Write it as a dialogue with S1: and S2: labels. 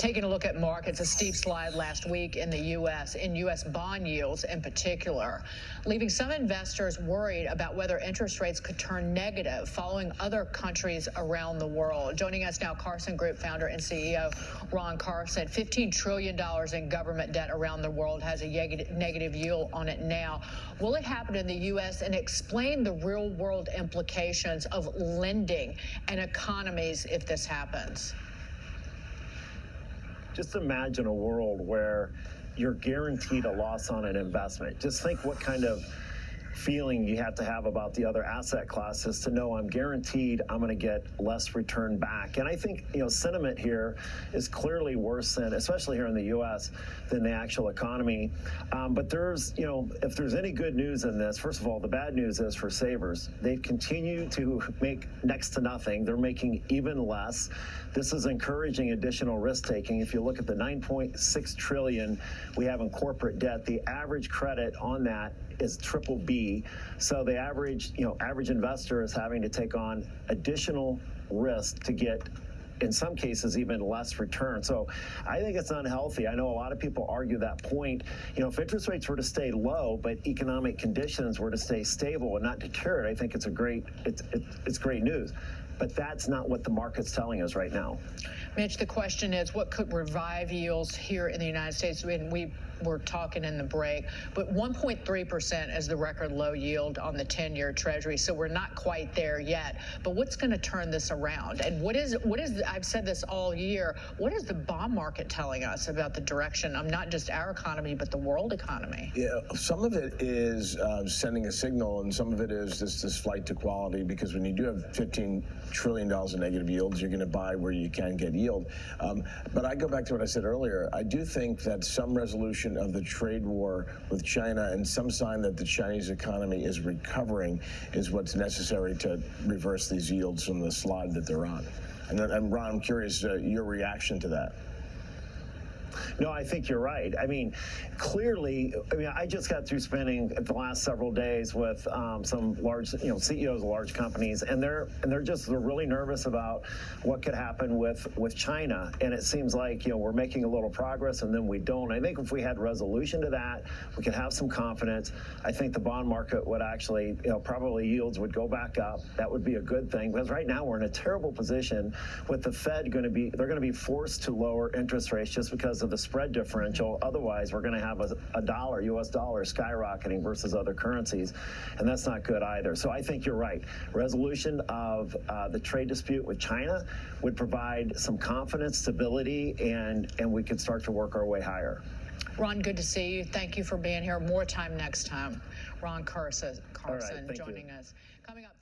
S1: Taking a look at markets, a steep slide last week in the U.S., in U.S. bond yields in particular, leaving some investors worried about whether interest rates could turn negative following other countries around the world. Joining us now, Carson Group founder and CEO Ron Carson. $15 trillion in government debt around the world has a negative yield on it now. Will it happen in the U.S.? And explain the real-world implications of lending and economies if this happens.
S2: Just imagine a world where you're guaranteed a loss on an investment. Just think what kind of feeling you have to have about the other asset classes to know I'm guaranteed I'm going to get less return back. And I think, sentiment here is clearly worse than, especially here in the U.S., than the actual economy. But there's, if there's any good news in this, first of all, the bad news is for savers. They've continued to make next to nothing. They're making even less. This is encouraging additional risk taking. If you look at the $9.6 trillion we have in corporate debt, the average credit on that is BBB. So the average investor is having to take on additional risk to get, in some cases, even less return. So I think it's unhealthy. I know a lot of people argue that point. If interest rates were to stay low, but economic conditions were to stay stable and not deteriorate, I think it's it's great news. But that's not what the market's telling us right now.
S1: Mitch, the question is, what could revive yields here in the United States? And we were talking in the break, but 1.3% is the record low yield on the 10-year Treasury. So we're not quite there yet. But what's going to turn this around? And what is? I've said this all year. What is the bond market telling us about the direction of not just our economy, but the world economy?
S3: Yeah, some of it is sending a signal, and some of it is this flight to quality. Because when you do have $15 trillion in negative yields, you're going to buy where you can get yield. But I go back to what I said earlier. I do think that some resolution of the trade war with China and some sign that the Chinese economy is recovering is what's necessary to reverse these yields from the slide that they're on. And Ron, I'm curious your reaction to that.
S2: No, I think you're right. I mean, clearly, I just got through spending the last several days with some large, CEOs of large companies, and they're really nervous about what could happen with China. And it seems like, we're making a little progress and then we don't. I think if we had resolution to that, we could have some confidence. I think the bond market would actually, probably yields would go back up. That would be a good thing, because right now we're in a terrible position with the Fed they're going to be forced to lower interest rates just because of the spread differential. Otherwise, we're going to have a dollar, U.S. dollar, skyrocketing versus other currencies, and that's not good either. So I think you're right. Resolution of the trade dispute with China would provide some confidence, stability, and we could start to work our way higher.
S1: Ron, good to see you. Thank you for being here. More time next time. Ron Carson
S2: All right,
S1: joining us. Coming up.